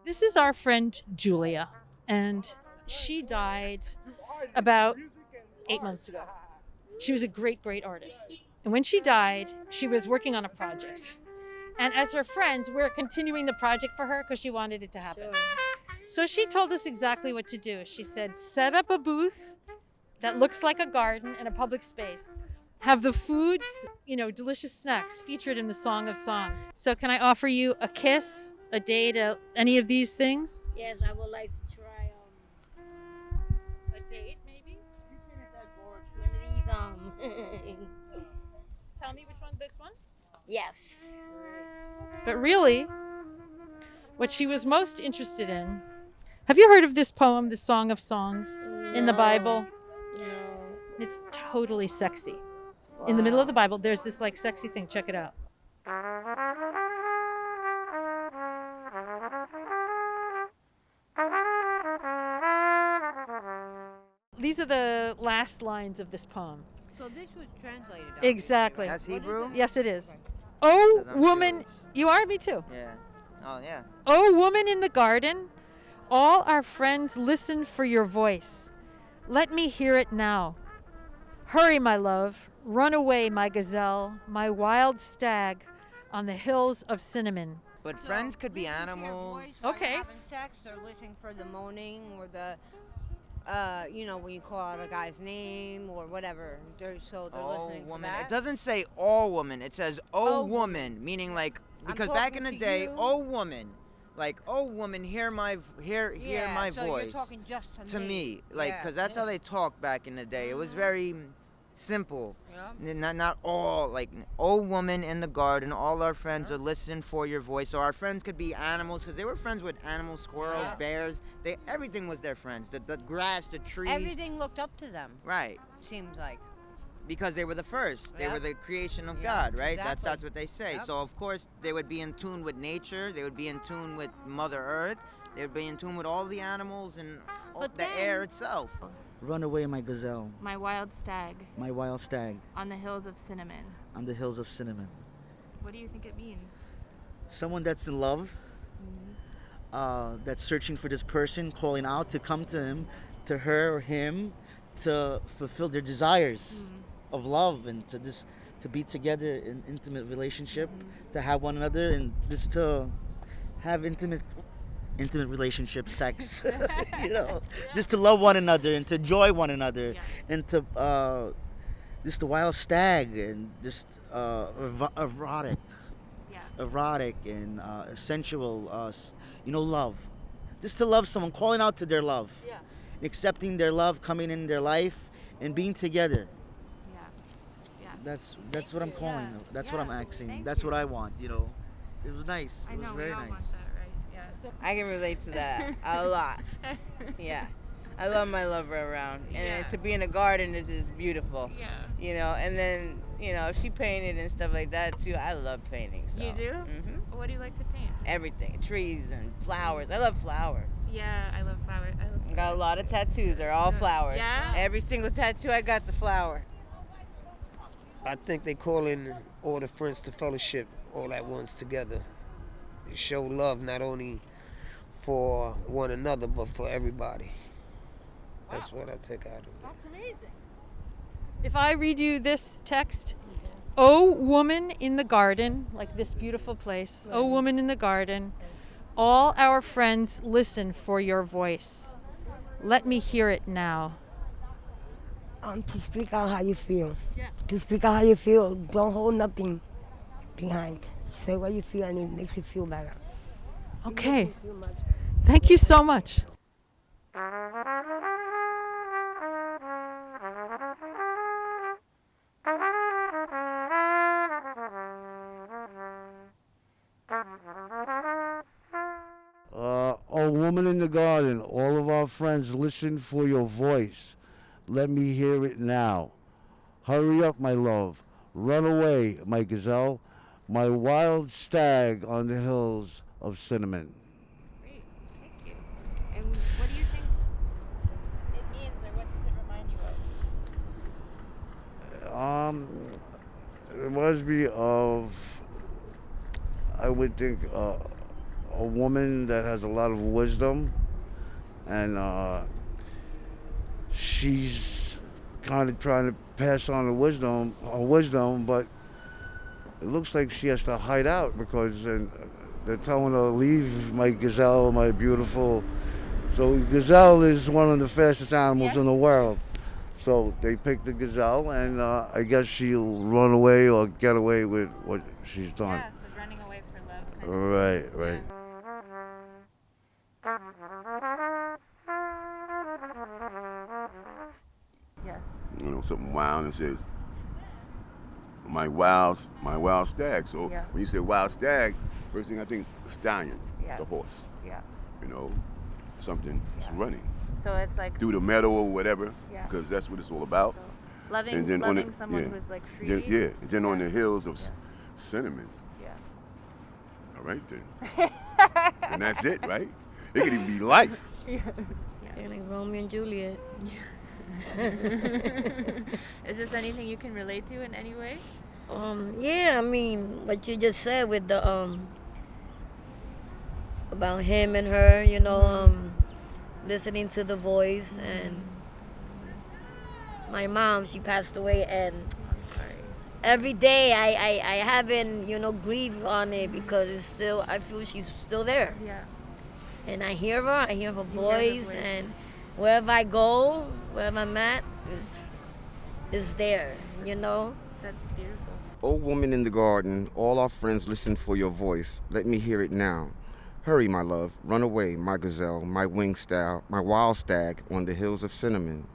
This is our friend Jewlia, and she died about 8 months ago. She was a great, great artist. And when she died, she was working on a project. And as her friends, we're continuing the project for her because she wanted it to happen. So she told us exactly what to do. She said, set up a booth that looks like a garden in a public space. Have the foods, delicious snacks featured in the Song of Songs. So can I offer you a kiss, a date, any of these things? Yes, I would like to try A date, maybe? one of these Tell me which one, this one? Yes. But really, what she was most interested in, have you heard of this poem, the Song of Songs, in the Bible? No. It's totally sexy. In the middle of the Bible, there's this like sexy thing. Check it out. These are the last lines of this poem. So this was translated. Exactly. That's Hebrew? Yes, it is. Oh, Because I'm woman, Jewish. you are? Me too. Yeah. Oh, yeah. Oh, woman in the garden, all our friends listen for your voice. Let me hear it now. Hurry, my love, run away, my gazelle, my wild stag on the hills of cinnamon. But friends could be animals. Okay. Having sex, they're listening for the moaning or the, when you call out a guy's name or whatever. They're Oh, listening woman. for that. It doesn't say all woman. It says oh woman, meaning like, because back in the talking to day, you. oh woman, like, oh woman, hear my so voice. You're talking just to me, like, Yeah. because that's how they talked back in the day. It was very simple. Yeah. Not all, like, oh woman in the garden, all our friends are listening for your voice. So our friends could be animals, because they were friends with animals, squirrels, bears. Everything was their friends. The grass, the trees. Everything looked up to them. Right. Seems like. Because they were the first. They Yep. were the creation of Yep, God, right? exactly. That's what they say. Yep. So of course they would be in tune with nature. They would be in tune with Mother Earth. They would be in tune with all the animals and But the then- air itself. Run away, my gazelle, My wild stag my wild stag, on the hills of cinnamon. on the hills of cinnamon. What do you think it means? Someone that's in love, that's searching for this person, calling out to come to him, to her or him, to fulfill their desires of love and to be together in intimate relationship, to have one another and just to have intimate relationship sex, just to love one another and to enjoy one another and to just the wild stag and just erotic and sensual, love. Just to love someone, calling out to their love, accepting their love, coming in their life, and being together. That's what I'm calling. That's what I'm asking. That's what I want. It was nice. It was very nice. I can relate to that a lot. Yeah. I love my lover around. And to be in a garden is beautiful. Yeah. And then, if she painted and stuff like that too. I love painting. So. You do? Mm-hmm. What do you like to paint? Everything. Trees and flowers. I love flowers. Yeah, I love flowers. I got a lot of tattoos. They're all flowers. Yeah? Every single tattoo I got the flower. I think they call in all the friends to fellowship all at once together. Show love not only for one another but for everybody. That's what I take out of it. That's amazing. If I read you this text, oh woman in the garden, like this beautiful place, oh woman in the garden, all our friends listen for your voice. Let me hear it now. To speak out how you feel. To speak out how you feel, don't hold nothing behind. Say what you feel and it makes you feel better. Okay. Thank you so much. Oh, woman in the garden, all of our friends listen for your voice. Let me hear it now. Hurry up, my love. Run away, my gazelle, my wild stag on the hills of cinnamon. Great, thank you. And what do you think it means, or what does it remind you of? It reminds me of, I would think, a woman that has a lot of wisdom, and she's kind of trying to pass on her wisdom, but it looks like she has to hide out because they're telling her, leave my gazelle, my beautiful. So gazelle is one of the fastest animals in the world. So they picked the gazelle, and I guess she'll run away or get away with what she's done. Yeah, so running away for love. Right. Yes. You know, something wild and says, my wild stag. So when you say wild stag, first thing I think, stallion, the horse. Yeah. You know, something is running. So it's like through the meadow or whatever, Yeah. because that's what it's all about. So loving, and then loving someone who's like free. And then on the hills of cinnamon. Yeah. All right then. And that's it, right? It could even be life. They're like Romeo and Juliet. Is this anything you can relate to in any way? Yeah, I mean, what you just said with the about him and her, you know, listening to the voice. And my mom, she passed away, and every day I haven't, you know, grieve on it because it's still, I feel she's still there. Yeah. And I hear her voice, and wherever I go, wherever I'm at, is there, you know? That's beautiful. Oh, woman in the garden, all our friends listen for your voice. Let me hear it now. Hurry, my love, run away, my gazelle, my winged stag, my wild stag on the hills of cinnamon.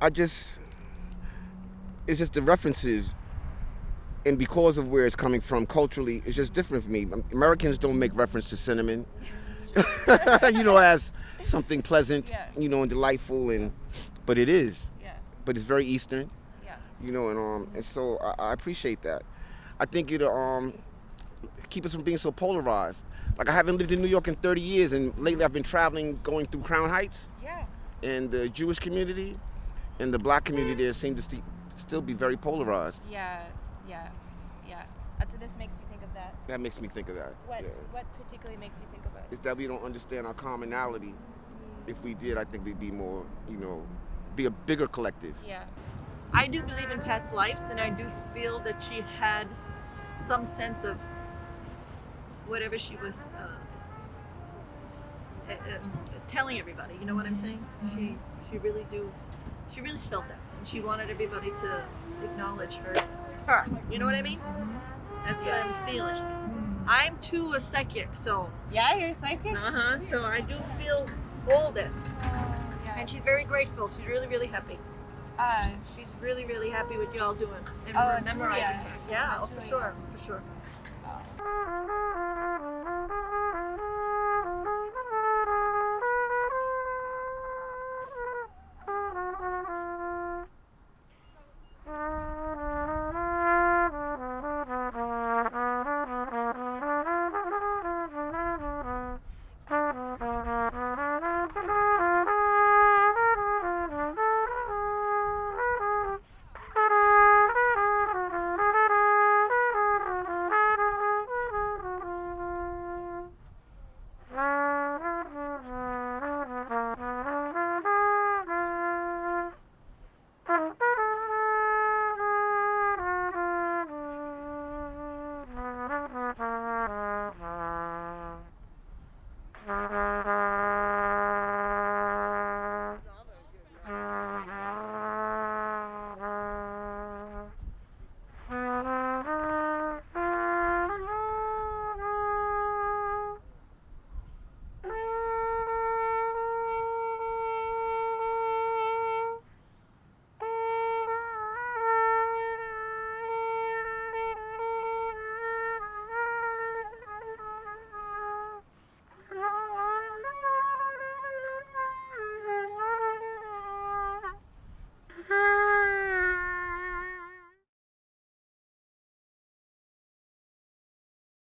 It's just the references, and because of where it's coming from culturally, it's just different for me. Americans don't make reference to cinnamon, you know, as something pleasant, you know, and delightful, but it is. Yeah. But it's very Eastern. Yeah. You know, and so I appreciate that. I think it'll keep us from being so polarized. Like, I haven't lived in New York in 30 years, and lately I've been traveling, going through Crown Heights. Yeah. And the Jewish community and the black community there seem to still be very polarized. Yeah. So this makes you think of that. That makes me think of that. What Yeah. What particularly makes you think of it? It's that we don't understand our commonality. If we did, I think we'd be more, you know, be a bigger collective. Yeah. I do believe in past lives, and I do feel that she had some sense of whatever she was telling everybody. You know what I'm saying? She really felt that, and she wanted everybody to acknowledge her. You know what I mean? That's what I'm feeling. I'm too a psychic, so. Yeah, you're psychic? So I do feel all this. And she's very grateful. She's really, really happy. She's really, really happy with y'all doing and memorizing Jewlia. her. Yeah, for sure.